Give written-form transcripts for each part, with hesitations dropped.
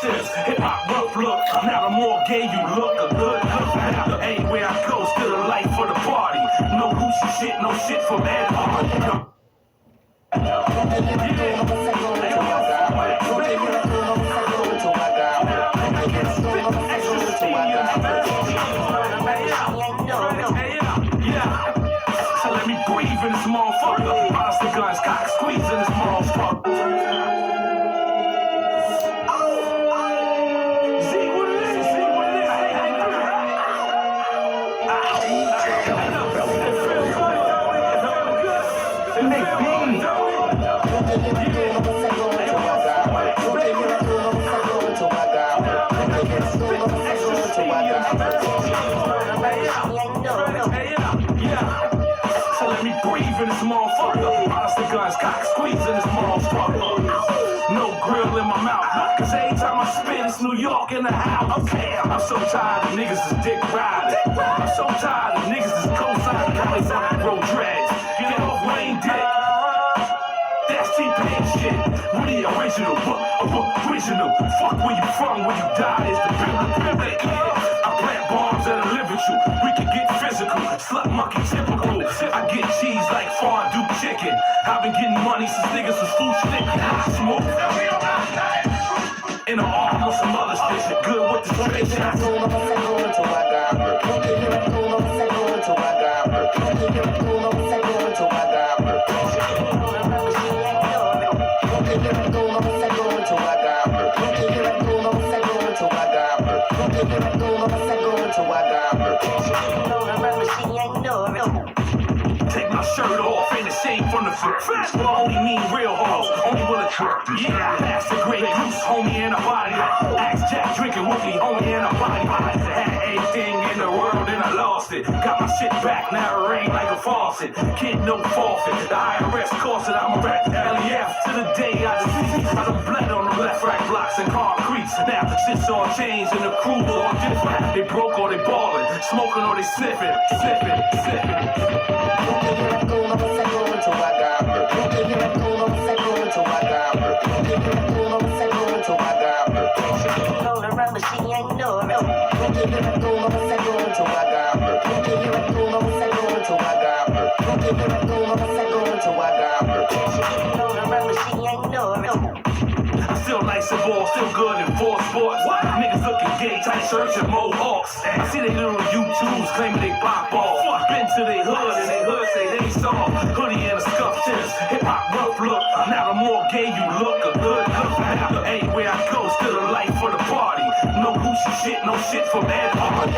substance. Hip-hop rough look, now the more gay you look, a good look. Now anywhere I go, still a life for the party. No Gucci shit, no shit from Ed Hardy. So let me breathe in this motherfucker. Monster guns, cock squeeze in this motherfucker. So let me breathe in this motherfucker. Monster guns, cock squeeze in this motherfucker. No grill in my mouth, cause every time I spit it's New York in the house. I'm so tired of niggas is dick riding. I'm so tired of niggas is co-signing. They wanna grow dreads. Get off Wayne dick. That's T-Pain shit. We the original, original. Fuck where you from, where you die is the privilege. I plant bombs and I live with you. We can get physical, slut monkey typical. I get cheese like fondue chicken. I've been getting money since niggas was food stick. I smoke in the arm with some other shit. Good with the straight shots. Take my shirt off, ain't the same from the front. Only mean real hoes, only will attract. Yeah, that's the great goose, homie, and a body. Axe Jack drinking with me, homie, and a body. Had everything in the world and I lost it. Got my shit back, now it rain like a faucet. Kid, no forfeit. The IRS cost it, I'm a rat. LEF to the day I deceased. I done bled on the left rack blocks and concretes. Now shit's all changed and the crew's all different. They broke or they ballin', smoking or they sniffing. Still nice and ball, still good in 4 sports. Niggas looking gay, tight shirts and mohawks. I see they little YouTubes claiming they pop off. Been to they hood and they hood say they saw hoodie and a scuff tips. Hip hop rough look, now the more gay you look, a good look. Now anywhere I go, still a life for the party. No Gucci shit, no shit from Ed Hardy.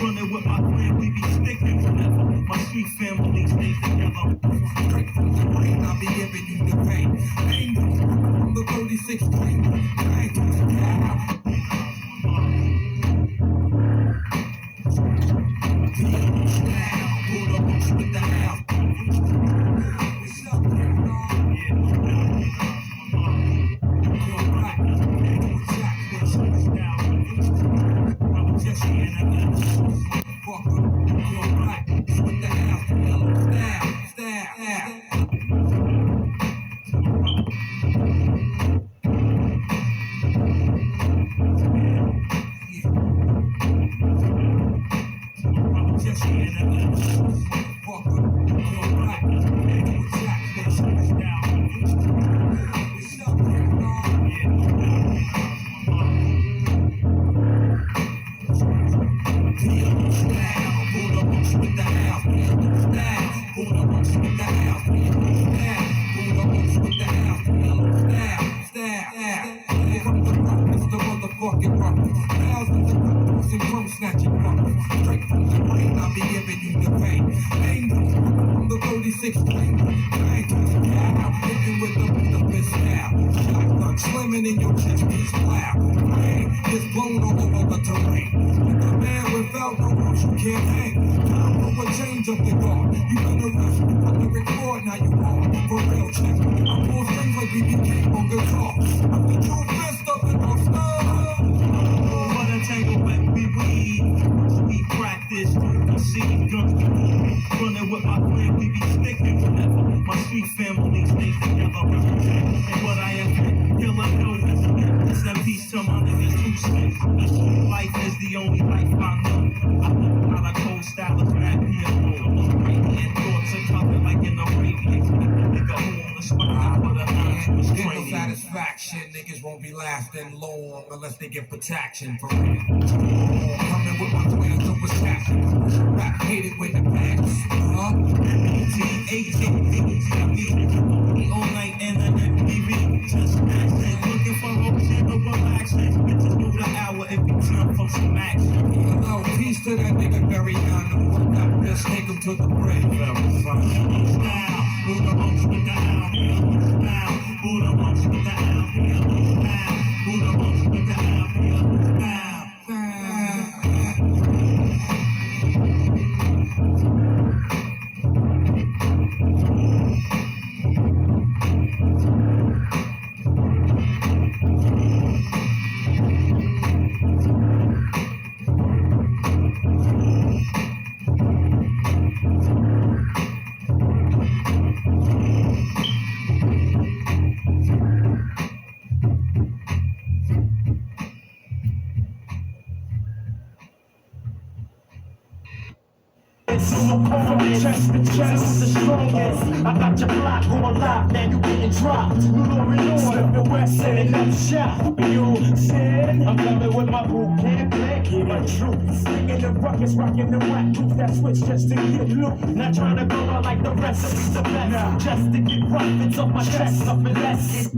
Running with my clan, we be sticking forever. My street family stays together. Straight from the brain, I'll be giving you the pain. Pain from the 36 train. Pulled up with the house. What's up, Thousands of dollars and chrome snatching buckles. Straight from the brain, I'll be giving you the pain. Anger from the 36 flame. Dangerous cow, hitting with the Budapest style. Shotgun slamming in your chest piece, wow. Rain is blown all over the terrain. Like a man without no roots, you can't hang. Time for a change of the guard. You better rush, put the record, now you are. For real, check. I pull strings like BB King on guitar. I'm the true fist of the North Star. What a tangle back, we weed. We practice, we see guns. Running with my clan, we be sticking forever. My street family stays together. And what I am, killer no. It's that peace to my niggas who stick. The street life is the only life I know. I live out a cold style of rap here. Radiant thoughts are coming like in the radiant. Nigga who on the spot, but a man was crazy. Satisfaction, niggas won't be lasting long unless they get protection for real. Coming with my twins, so what's happening? Rap hated with the pants. All night and the MTV. Just accent, looking for motion, but relaxing. Bitches move the hour if you time for some action. Hello, peace to that nigga Barry Gunn. Work out this, take him to the grave. Now, who the most with the out here? Now, who the most with the out here? Now, who the most with the out here? Now. Chest to chest, the strongest. I got your block going live, man, you getting dropped. Lord, slipping west, setting up shop. You said I'm coming with my boot camp black, hear my truth. Singing the ruckus, rocking the whack proof that switch just to get loot. Not trying to go out like the rest of the best, just to get profits off my chest, nothing less.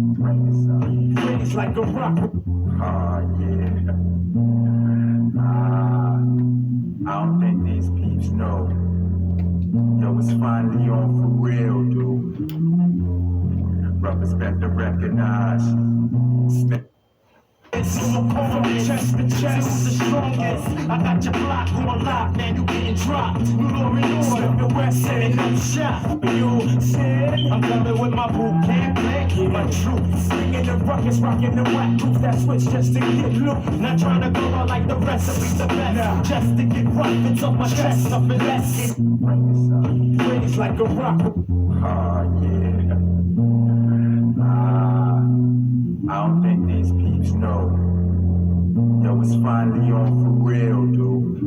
It's like a rock. Yeah. I don't think these peeps know. Yo, it's finally on for real, dude. Rappers better recognize. Chest to chest, the strongest. I got your block going live, man, you getting dropped. Lord, slipping west, setting up shop. You said I'm coming with my boot camp black, hear my truth. Singing the ruckus, rocking the whack proof that switch just to get loot. Not trying to go out like the rest of the best, just to get profits off my chest, nothing less. It's like a rock. Yeah. I don't think these peeps know. Yo, it's finally on for real, dude.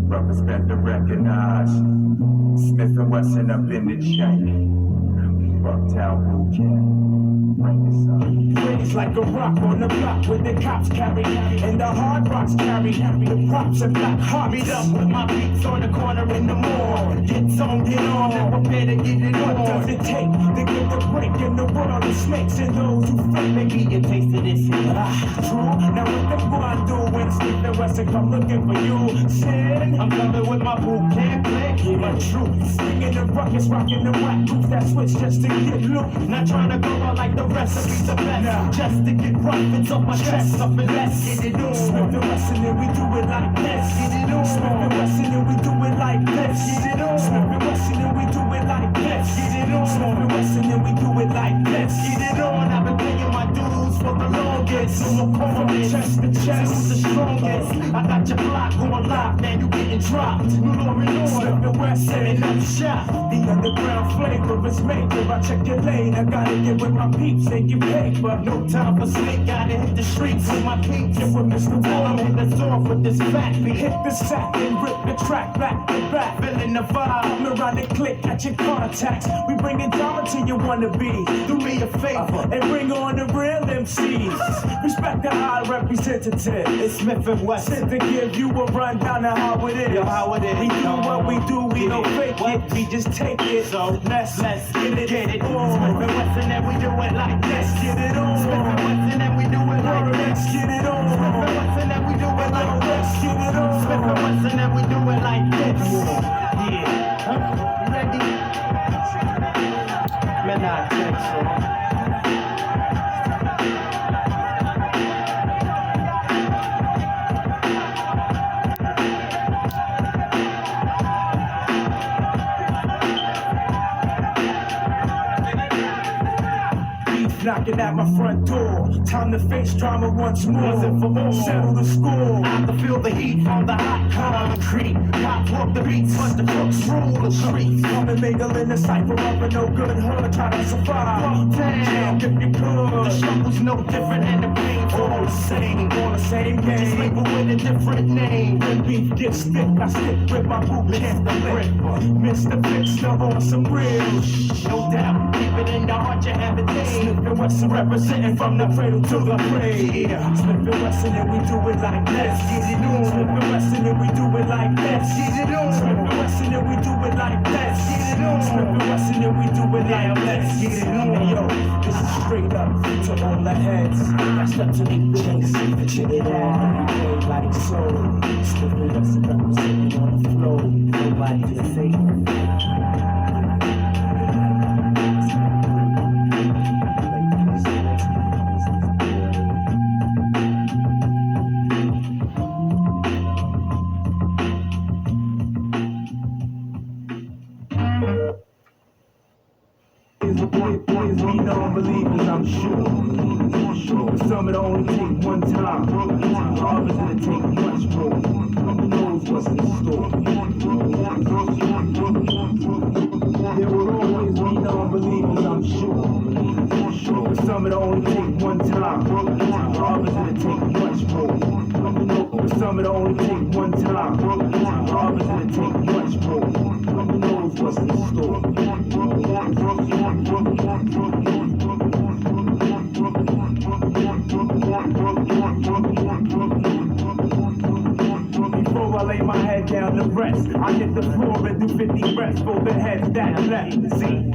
Rappers better recognize. Smith and Wesson up in the chain. Bucktown boot camp. It's like a rock on the block with the cops carry, and the hard rocks carry. The props and black hearts. Meet up with my beats on the corner in the mall. Get on, and prepare to get it on. What does it take to get the break in the world of snakes and those who fake? Maybe a taste of this. True. Now what they gonna do when Smith and Wesson come looking for you? Said I'm coming with my boot camp black, hear my truth. Singing the ruckus, rocking the whack proof that switch just to get loot. Not trying to go out like the rest of the best, just to get profits off my chest, nothing less. Get it on. Smith and Wesson and we do it like this. Get it on. Smith and Wesson and we do it like this. Get it on. Smith and Wesson and we do it like this. Get it on. Smith and Wesson and we do it like this. Get it on. I've been paying my dues for the longest. So I'm calling chest to chest, the strongest. I got your block going live, man, you getting dropped. Lord, Smith and Wesson setting up shop. The underground flavor is major. I check your lane, I gotta get with my peeps and get paid, but no time for sleep. Gotta hit the streets with my peeps and with Mr. Wall. Hit us off with this fat beat. Hit the sack and rip the track back to back. Feeling the vibe. Come around and click at your contacts. We bringing drama to your wannabes. Do me a favor and bring on the real MCs. Respect the high representative. It's Smith and Wesson to give you a rundown of how it is. We do what we do. We don't fake it. We just take it. So let's get it on. Smith and Wesson and we do it like this. Get it on. Smith and Wesson and we do it like this. Get it on. knocking at my front door. Time to face drama once more. Settle the score. I can feel the heat from the hot concrete. Pop walk the beats, but the crooks rule the streets. Come and mingle in the cypher of a no good hood. Try to survive. Jam if you could. The struggle's no different and the pain's all the same. All the same game. Just label with a different name. When beef gets thick, I stick with my boot. Can't the ripper. Mr. Fix, love on some real. No doubt, keep it in the heart, you have it there. Smith and Wesson representing from the cradle to the grave. Smith and Wesson and we do it like this. Get it on. Smith and Wesson and we do it like this. Get it on. Smith and Wesson and we do it like this. Get it on. Smith and Wesson and we do it like this. Get it on. Hey, yo, this is straight up to all the heads. I step to the things, check it out every day like so. Smith and Wesson representing on the flow. Nobody is safe. Boys, we non-believers, I'm sure. But some it only take one time. Others it'll take much more. Who knows what's in store? There will always be non-believers, I'm sure. But some it only take one time. Others it'll take much more. But some it only take one time. Others it'll take much more. Who knows what's in store? Before I lay my head down to rest, I hit the floor and do 50 reps for the heads that left. See,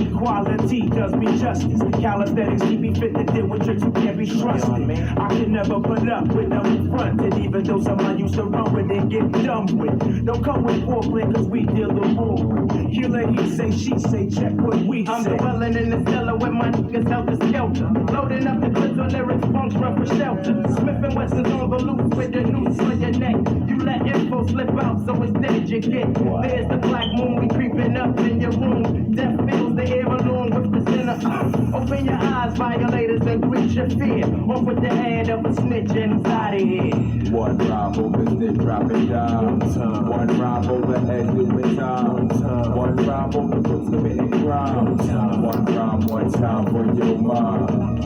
equality does me justice. Calisthenics keep me fit to deal with tricks who can't be trusted. I can never put up with them in front, and even though some I used to run with and get done with. Don't come with foreplay cause we deal the war. Killer, he say, she say, check what we say. I'm dwelling in the cellar with my niggas helter skelter. Loading up the clips on lyrics, punks run for shelter. Smith and Wesson's on the loose with the noose on your neck. You let info slip out, so it's dead you get. There's the black moon, we creeping up in your room. Death fills the air along with the sinner. Open your eyes, violators, and greet your fear. Off with the head of a snitch inside of here. One rob over snitch, drop it down. One rob over head, doing time. One rob over crooks committing crime. One rhyme, one time for your mind.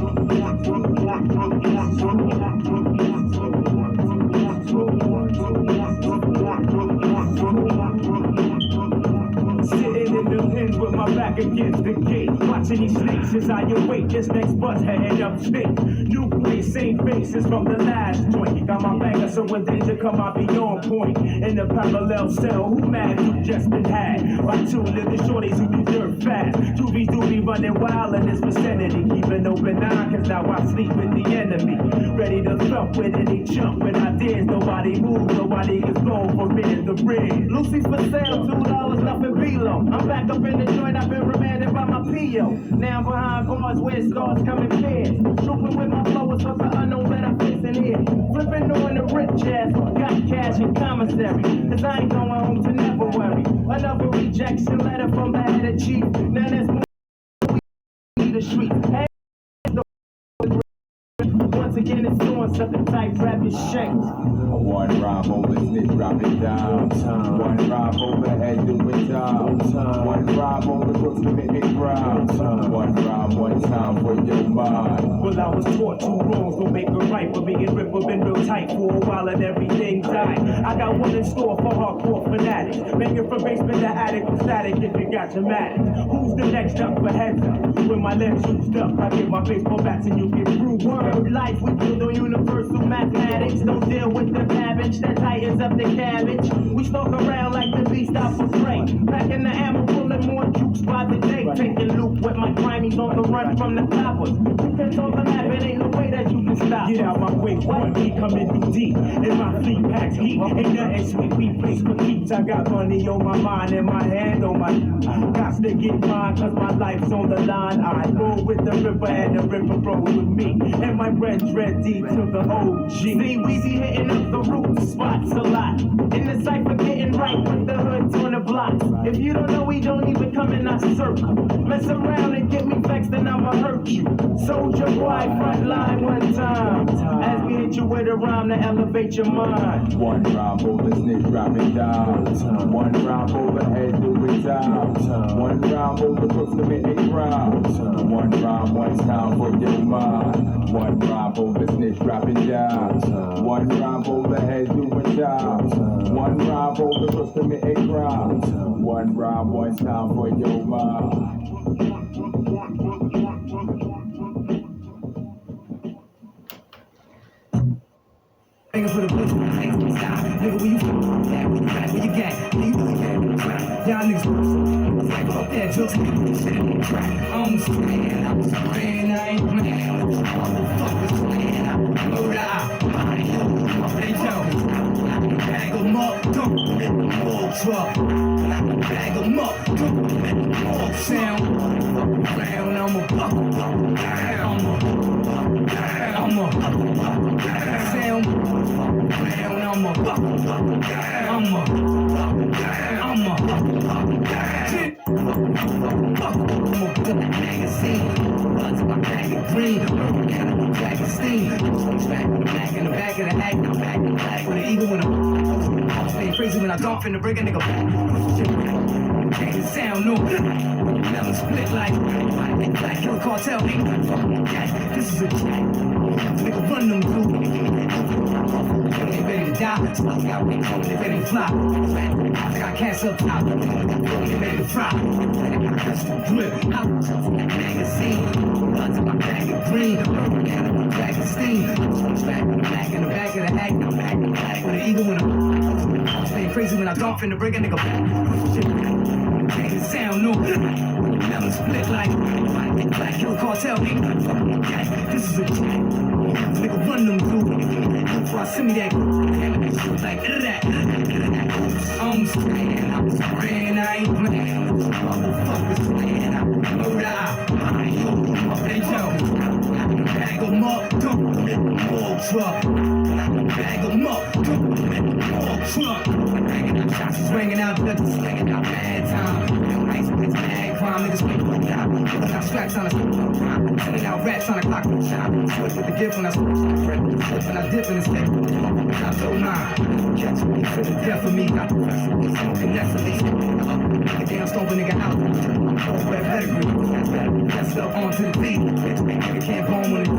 Sitting in the pins with my back against the gate. Watching these snakes as I await this next bus headed upstate. New place, same faces from the last joint. Got my banger, so when danger come, I'll be on point. In the parallel cell, who mad you just been had? By two little shorties who do dirt fast. Doobies do be running wild in this vicinity. Keep an open eye, cause now I sleep with the enemy. Ready to thump with any jump with ideas. Nobody moves, nobody is blown for minutes the red. Lucy's for sale, $2, nothing below. I'm back up in the joint, I've been remanded by my PO. Now I'm behind bars where scars come in pairs. Trooping with my flowers, cause I unknown that I'm facing here. Flipping on the rich ass, got cash and commissary. Cause I ain't going home to never worry. Another rejection letter from the head of chief. Now there's more in the street. Hey, once again it's doing something tight, grab your shanks. One rob over snitch, drop it down. One rob over head, doing time. One rob over crooks committing crime. One rob, one time for your mind. Well, I was taught two wrongs don't make it right, but being ripped been real tight for a while and everything died. I got one in store for hardcore fanatics, making from basement to attic with static if you got dramatic. Who's the next up for heads up? When my legs used up, I get my baseball bats and you get through. Word life, we build on universal mathematics. Don't deal with the cabbage that tightens up the cabbage. We stalk around like the beast out for prey. Packing the ammo, pulling more jukes by the day. Taking loot with my crimies on the run from the coppers. You can talk the map, it ain't no way that you can stop. Get out my way, one, we coming through deep. And my fleet packs heat, ain't nothing sweet. We place for keeps. I got money on my mind and my hand on my. Got to get mine, cause my life's on the line. I roll with the river and the river rolls with me. And my bread ready to the OG. See, we be hitting up the root spots a lot. In the cypher getting right with the hoods on the blocks. If you don't know, we don't even come in our circle. Mess around and get me vexed and I'ma hurt you. Soldier boy, front line one time. As we hit you with a rhyme to elevate your mind. One rhyme over snitch, drop it down. One rhyme over head, do it down. One rhyme over crooks, commit a crime. One rhyme, one time for your mind. One rhyme over snitch, drop it down. One rhyme over head, do it down. One rhyme over crooks, commit a crime. One rhyme, one time for your mind. Nigga for the bitch, stop. Nigga, where you from? Where you at? Where you at? Where you really at? Y'all niggas, like, fuck that, jokes, shit in the track. I'm spraying, I ain't playing. Motherfuckers playing, I'm murder, they joking. Bag 'em up, dump 'em in the wall truck. Bag 'em up, dump 'em in the wall sound. Round, I'm a buckle, I'm a sound. Round, I'm a buckle, shit. I'm a magazine. Runs in my bag of green. Working out of my bag of steam. Back in the back in the back of the act. I'm back in the back with an eagle when I'm stay crazy when I dump in the break a nigga. Can't sound no. Never split like Killer Cartel. Ain't no fucking cat. This is a jack. Nigga run them through. They ready to die. Smoke out. They ready to fly. I got cats up top. They ready to fry. That's the grip. Out of that magazine. Runs in my bag of green. Working out of my bag of steam. Back in the back in the back of the act. I'm back in the back with an eagle when I'm stay crazy when I dump in the break a nigga. Can't sound no. Never split like Killer Cartel. Ain't no fucking cat. This is a jack. Nigga run them through. Before I send me that like that. I'm spraying, I ain't playing. Motherfuckers playing, I'm murder. They joking. Bag 'em up, dump 'em in the wall truck. Bag 'em up, dump 'em in the wall truck. Shots is ringing out, ducks slinging out bad time. Nice, it's mad crime, niggas wait for the out. Got straps on us, sending out rats on the clock. Shot, switch with the gift when I slip and I dip in the stick. I don't mind. Catch me for the death of me. Got the rest of me smoking, that's at least. Nigga damn stone nigga out. Red pedigree, that's up onto the beat. Nigga can't go on with it.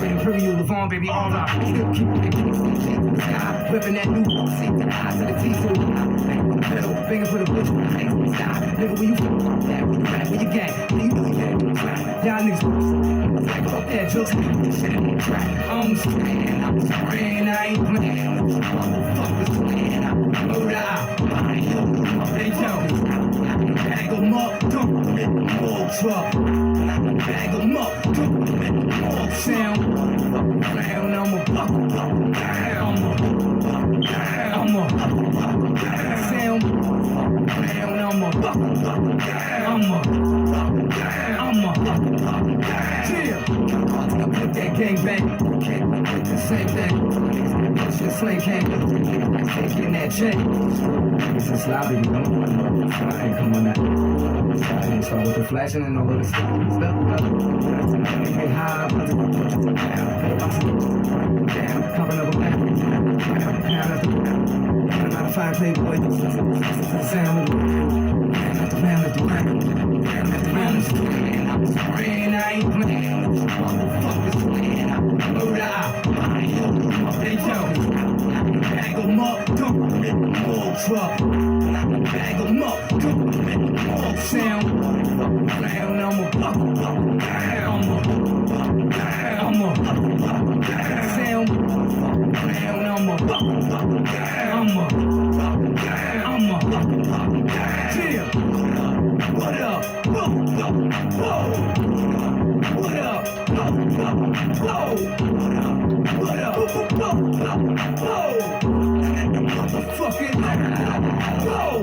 Imperial Levon, baby, all up. Still keep it sky, whipping that new seat to the eyes of the teeth to the middle. Finger for the bush, stop. Nigga, where you from? Where you at? Where you at? Where you really at? Y'all niggas, like, fuck that, jokes, shit in the track. I'm spraying, I ain't playing. Motherfuckers playing, I'm murder. They joking. Bag 'em up, dump 'em in the wall truck. Bag 'em up, dump 'em in the wall sound. Round, I'm a buckle, I'm a sound. Round, I'm a buckle, chill. I put that gang back. Can't with the same thing. Shit sling can't taking that check. It's a sloppy, you know. I ain't come on that. I ain't start with the flashing and all of the stuff. Hey, high, down, copping up a back. I'm not a fine playboy. Sound of the round at the round. I'm spraying, I ain't playing. Motherfuckers playing, I'm murder. They joking. Bag 'em up, dump 'em in the wall truck. Bag 'em up, dump 'em in the wall sound. Round, I'm a buckle, I'm a sound. Round, I'm a buckle, I'm a chill. What up? Whoa, whoa, whoa. What up? Whoa, whoa, what up? Whoa, whoa, motherfucking whoa.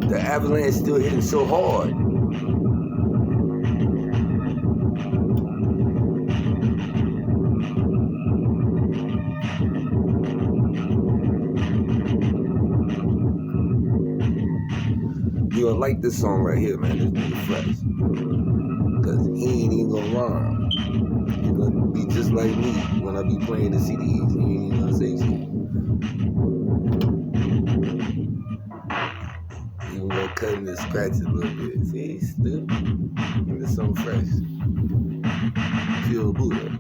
The Avalanche still hitting so hard. You'll like this song right here, man. This nigga fresh. Cause he ain't even gonna rhyme. He's gonna be just like me when I be playing the CDs. He ain't even gonna say shit. Even gonna cut him and scratch it a little bit. See, he's still. And it's something fresh. Pure Buddha.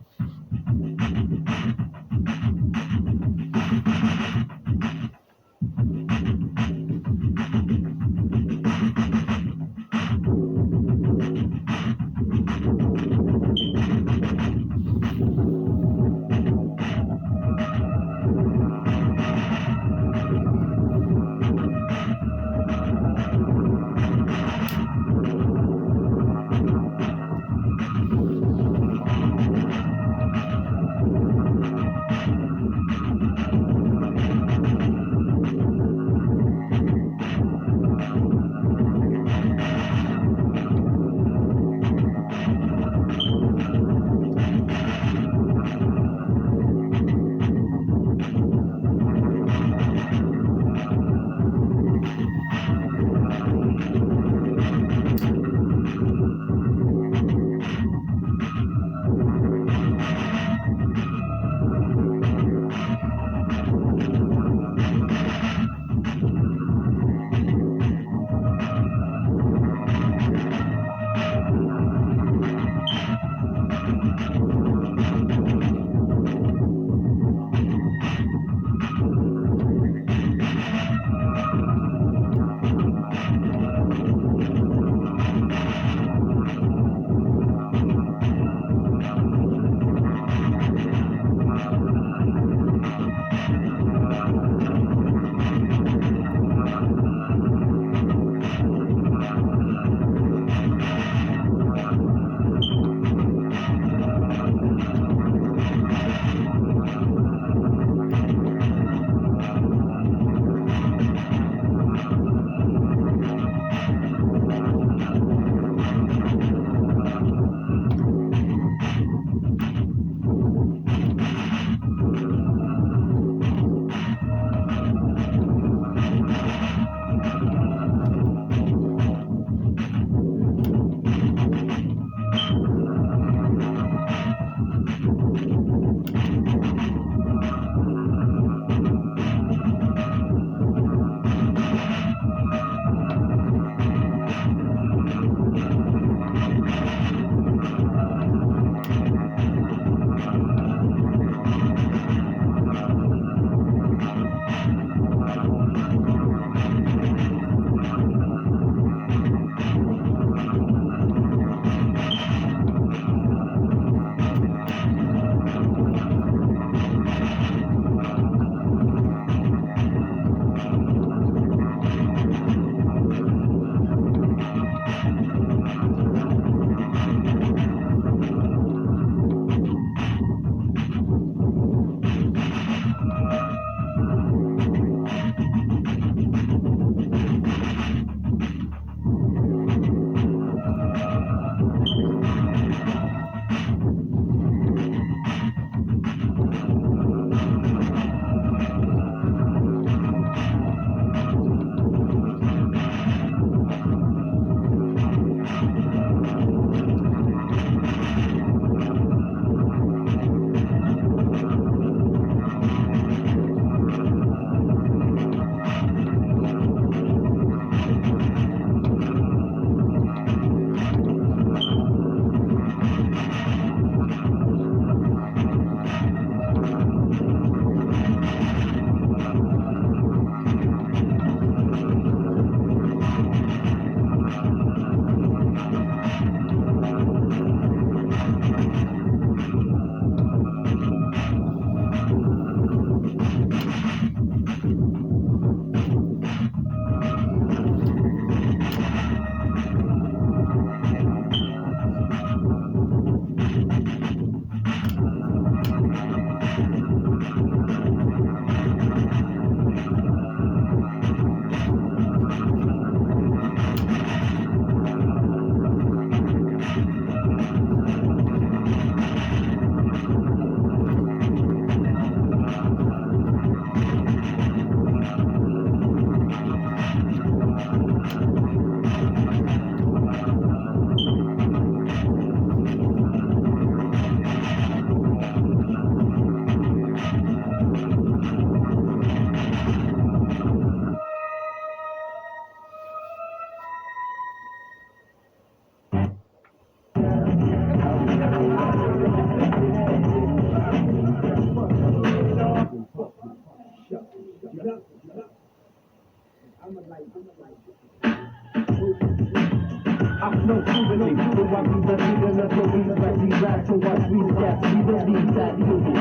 that movie,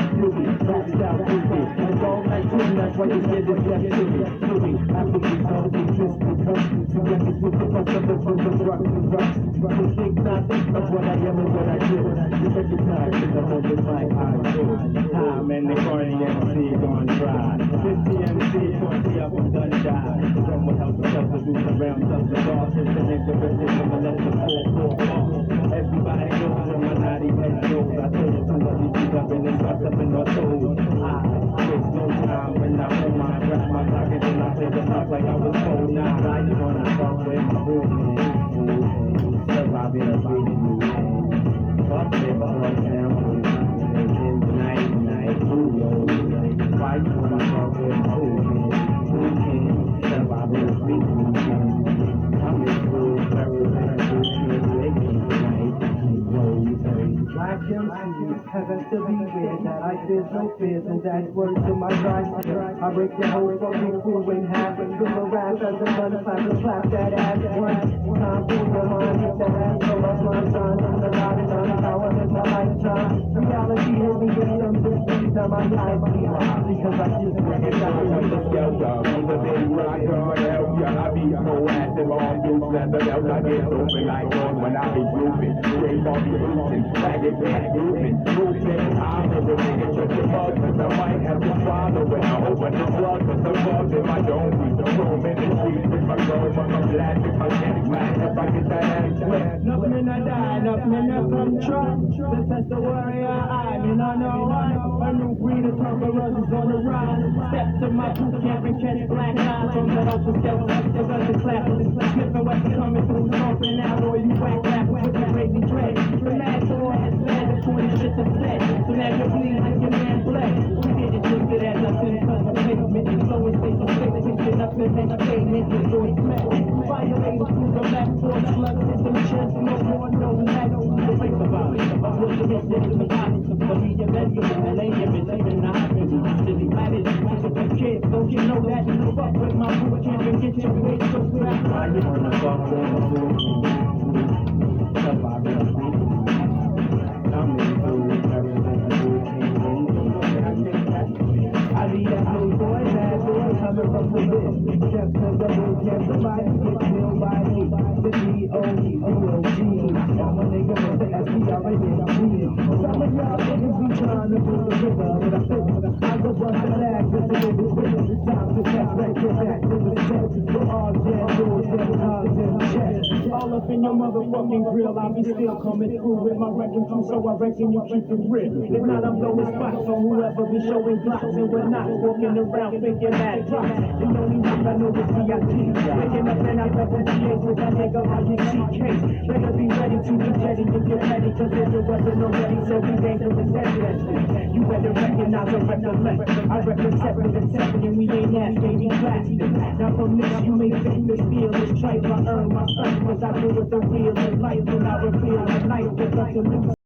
passed out movie. And all night tune, that's why you get it death to me. After we told we twist the cup, to get this with the fuck of the from the rock to rock. So think not of what I am and what I do. You take your time, cause I'm on this mic, I do. Time and the corny MC gone dry. 50 MC, 20 of them done die. Someone help themselves to do the round of the boss. It's the nigga, but it's gonna let the 4-4. Everybody knows when my naughty head goes. I told you somebody beat up and then starts up in my toes. I waste no time when I hold my grab my pocket and I play the top like I was told. Now I just wanna fuck with my movement. Cause I've been waiting you. Fuck it, fuck down. In the night, ooh, why you wanna fuck with my movement? Cause I've been waiting you. I'm in school, very, very good. Black MCs haven't to be weird that I feel no fears and that's words to my drive. I break the whole fucking crew in half and give a rap as a gun clap that ass one time for the mind hit that ass so much my son I'm the ride and I'm power in my lifetime. Reality hit me with some distance on my life because I just break it down. From the day when I come hell, yeah, I be proactive on dudes and the bells I get open like on when I be grooving. Brave on the losing, faggot back grooving. Moving, I'm a nigga, just a bug, cause I might have to swallow when I open the plug, cause the bugs in my dome. We don't roam in the streets with my girl, but I'm glad if I can't mad if I get that ass wet. Enough men I die, enough men I come try. To test the warrior I mean I know why. A new breed of conquerors is on the rise. Step to my boot camp and catch black eyes from the house of stealth. The guns are clapping, Smith and Wesson coming through, stomping out all you whack rappers with the crazy dread. The mad boy has led the 20 shit to set. So now you're bleeding like your man bled. We did it twisted as I sent cut the pavement. Slow and stay for six, picking up and entertainment. The door smack. Violators through the back door, slugs in them chest, no more, no less. The place about it. I'm looking at this in the body. The media measurement, the lame is even not happy. Silly matters, the kids, don't you know that? Fuck with my boot camp and get your weight so flat. Why you wanna fuck with my boot camp? Cause I've been sleeping. I'm in food, everything I do I need that little boy, bad boy, coming from the bit. Just cause the boot camp, somebody get killed by me. The D-O-E-O-G. I'm a nigga with the S-P-R-A-N-G. Some of y'all niggas be trying to pull the trigger, but I go bust the lag just to get this with it. Time to catch back, get back to the set. We're all dead, doors, dead cards in the chest. All up in your motherfucking grill, I'll be still coming through with my wrecking crew, so I reckon you keep it real. If not, I'm blowing spots on whoever be showing blocks, and we're not walking around thinking mad drops. The only one I know is VIP. Waking up and I got the GAs with that nigga on your CK. Better be ready to be ready if you're ready, cause if it wasn't already, so we dangerous endlessly. You better recognize or recollect. I represent with the second, and we ain't ass baby plastic. Now from this, you may think the steel is trite. I earn my strength, cause I do it the real in life, and I reveal the life with us to lose.